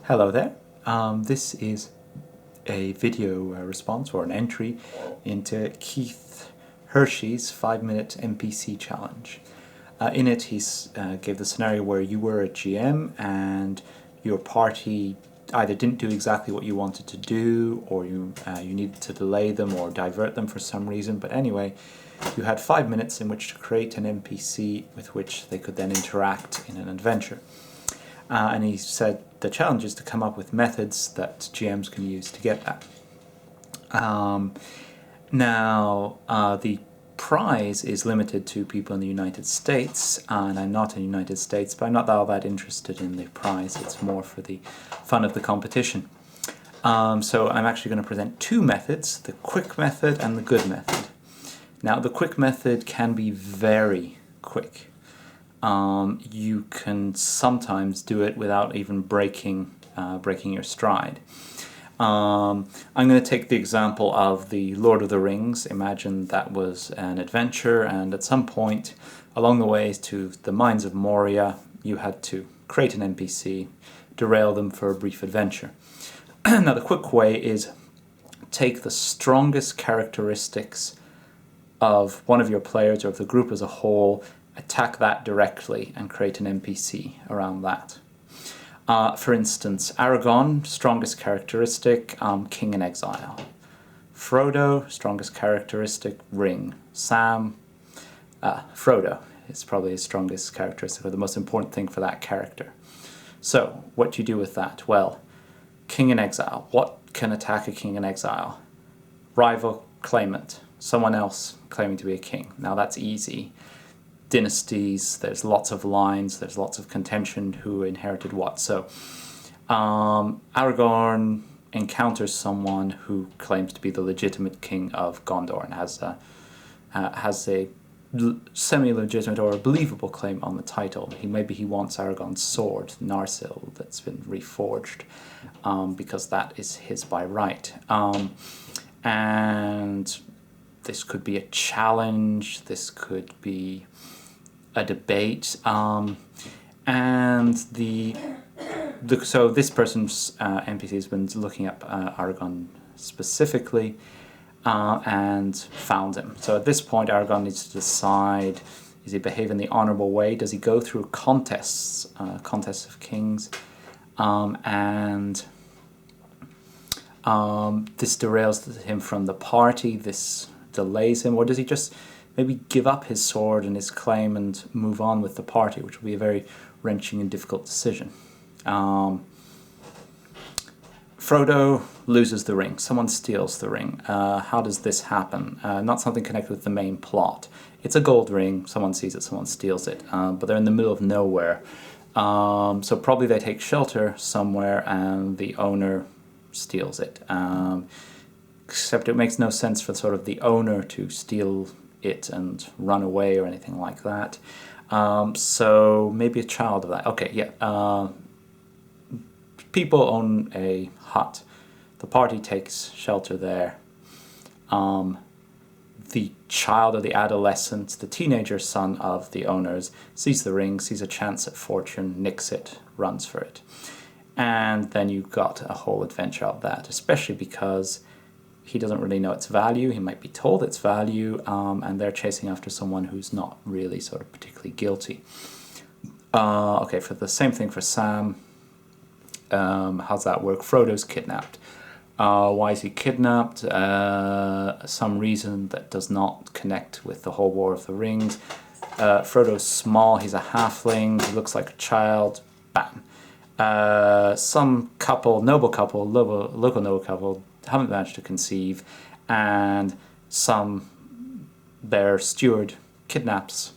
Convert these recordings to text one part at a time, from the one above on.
Hello there. This is a video response or an entry into Keith Hershey's 5-minute NPC challenge. In it, he gave the scenario where you were a GM and your party either didn't do exactly what you wanted to do, or you needed to delay them or divert them for some reason. But anyway, you had 5 minutes in which to create an NPC with which they could then interact in an adventure. And he said the challenge is to come up with methods that GMs can use to get that. The prize is limited to people in the United States, and I'm not in the United States, but I'm not all that interested in the prize. It's more for the fun of the competition. So I'm actually going to present two methods, the quick method and the good method. Now, the quick method can be very quick. You can sometimes do it without even breaking your stride. I'm going to take the example of the Lord of the Rings. Imagine that was an adventure, and at some point along the way to the Mines of Moria, you had to create an NPC, derail them for a brief adventure. Now, the quick way is take the strongest characteristics of one of your players or of the group as a whole, attack that directly and create an NPC around that. For instance, Aragorn, strongest characteristic, King in Exile. Frodo, strongest characteristic, Ring. Sam, Frodo is probably his strongest characteristic, or the most important thing for that character. So, what do you do with that? Well, King in Exile. What can attack a King in Exile? Rival claimant. Someone else claiming to be a king. Now that's easy. Dynasties, there's lots of lines, there's lots of contention who inherited what. So Aragorn encounters someone who claims to be the legitimate king of Gondor and has a semi-legitimate or a believable claim on the title. Maybe he wants Aragorn's sword, Narsil, that's been reforged, because that is his by right. And this could be a challenge, this could be a debate, so this person's NPC has been looking up Aragorn specifically and found him. So at this point, Aragorn needs to decide: is he behaving the honourable way? Does he go through contests of kings, this derails him from the party? This delays him, or does he just maybe give up his sword and his claim and move on with the party, which will be a very wrenching and difficult decision. Frodo loses the ring. Someone steals the ring. How does this happen? Not something connected with the main plot. It's a gold ring. Someone sees it, someone steals it, but they're in the middle of nowhere. So probably they take shelter somewhere and the owner steals it. Except it makes no sense for sort of the owner to steal it and run away or anything like that. So maybe a child of that. Okay, yeah. People own a hut. The party takes shelter there. The child or the adolescent, the teenager son of the owners, sees the ring, sees a chance at fortune, nicks it, runs for it. And then you've got a whole adventure of that, especially because he doesn't really know its value. He might be told its value, and they're chasing after someone who's not really sort of particularly guilty. Okay, for the same thing for Sam. How's that work? Frodo's kidnapped. Why is he kidnapped? Some reason that does not connect with the whole War of the Rings. Frodo's small, he's a halfling, he looks like a child. Bam. Some couple, local noble couple, haven't managed to conceive, and their steward kidnaps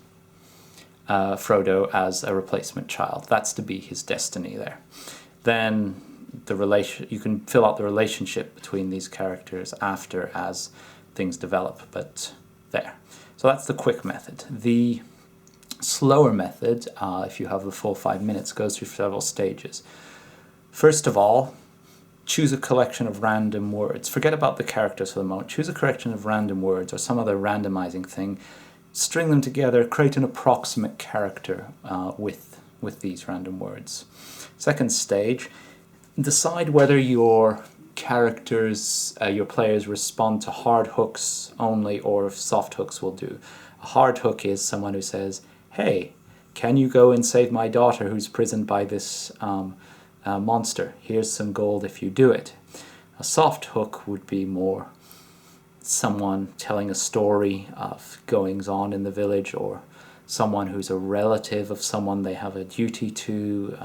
Frodo as a replacement child. That's to be his destiny there. Then you can fill out the relationship between these characters after as things develop, but there. So that's the quick method. The slower method, if you have the full 5 minutes, goes through several stages. First of all, choose a collection of random words. Forget about the characters for the moment. Choose a collection of random words or some other randomizing thing. String them together, create an approximate character with these random words. Second stage, decide whether your characters, your players respond to hard hooks only or if soft hooks will do. A hard hook is someone who says, hey, can you go and save my daughter who's imprisoned by this monster? Here's some gold if you do it. A soft hook would be more someone telling a story of goings on in the village, or someone who's a relative of someone they have a duty to,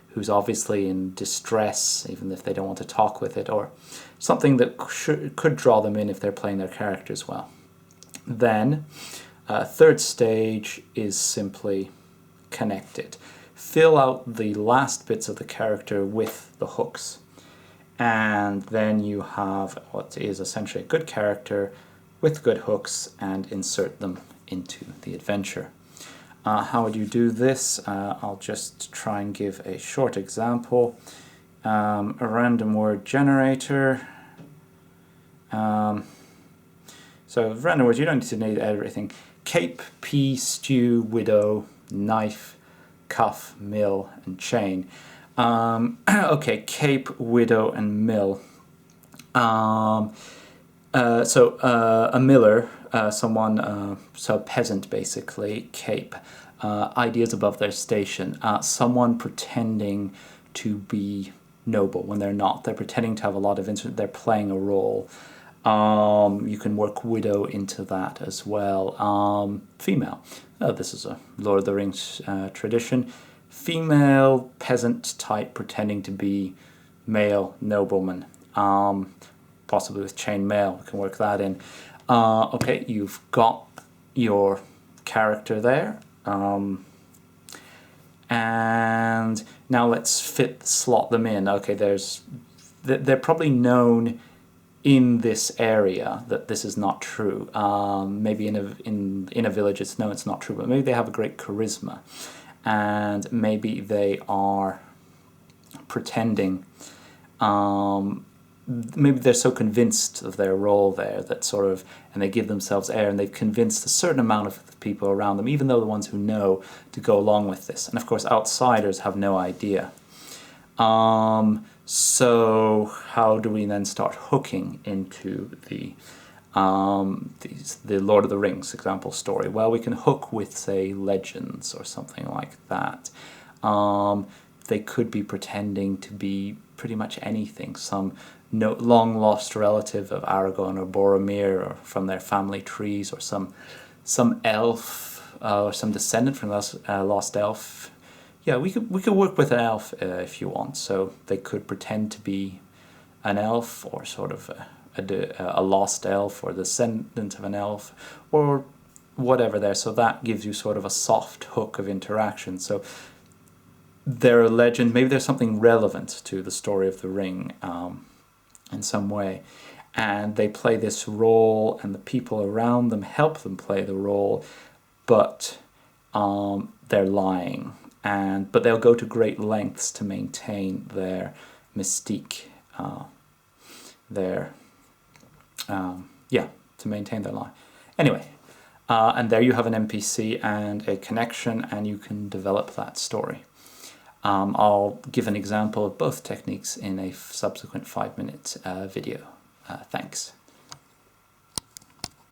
who's obviously in distress, even if they don't want to talk with it, or something that could draw them in if they're playing their characters well. Then, third stage is simply connect it. Fill out the last bits of the character with the hooks. And then you have what is essentially a good character with good hooks and insert them into the adventure. How would you do this? I'll just try and give a short example. A random word generator. So random words, you don't need everything. Cape, pea, stew, widow, knife, cuff, mill, and chain. Okay, cape, widow, and mill. A miller, someone, so a peasant basically, cape, ideas above their station, someone pretending to be noble when they're not. They're pretending to have a lot of interest, they're playing a role. You can work widow into that as well. Female, this is a Lord of the Rings tradition. Female peasant type pretending to be male nobleman, possibly with chain mail, we can work that in. Okay, you've got your character there, and now let's slot them in. Okay, they're probably known in this area that this is not true. Maybe in a village it's known it's not true, but maybe they have a great charisma. And maybe they are pretending, maybe they're so convinced of their role there that sort of, and they give themselves air, and they've convinced a certain amount of the people around them, even though the ones who know, to go along with this. And of course outsiders have no idea. So how do we then start hooking into the Lord of the Rings example story? Well, we can hook with, say, legends or something like that. They could be pretending to be pretty much anything. Some long-lost relative of Aragorn or Boromir, or from their family trees, or some elf or some descendant from lost elf. Yeah, we could work with an elf if you want. So they could pretend to be an elf, or sort of a lost elf, or the descendant of an elf, or whatever there. So that gives you sort of a soft hook of interaction. So they're a legend, maybe there's something relevant to the story of the ring in some way, and they play this role, and the people around them help them play the role, but they're lying, but they'll go to great lengths to maintain their mystique, to maintain their lie. Anyway, and there you have an NPC and a connection, and you can develop that story. I'll give an example of both techniques in a subsequent 5-minute video. Thanks.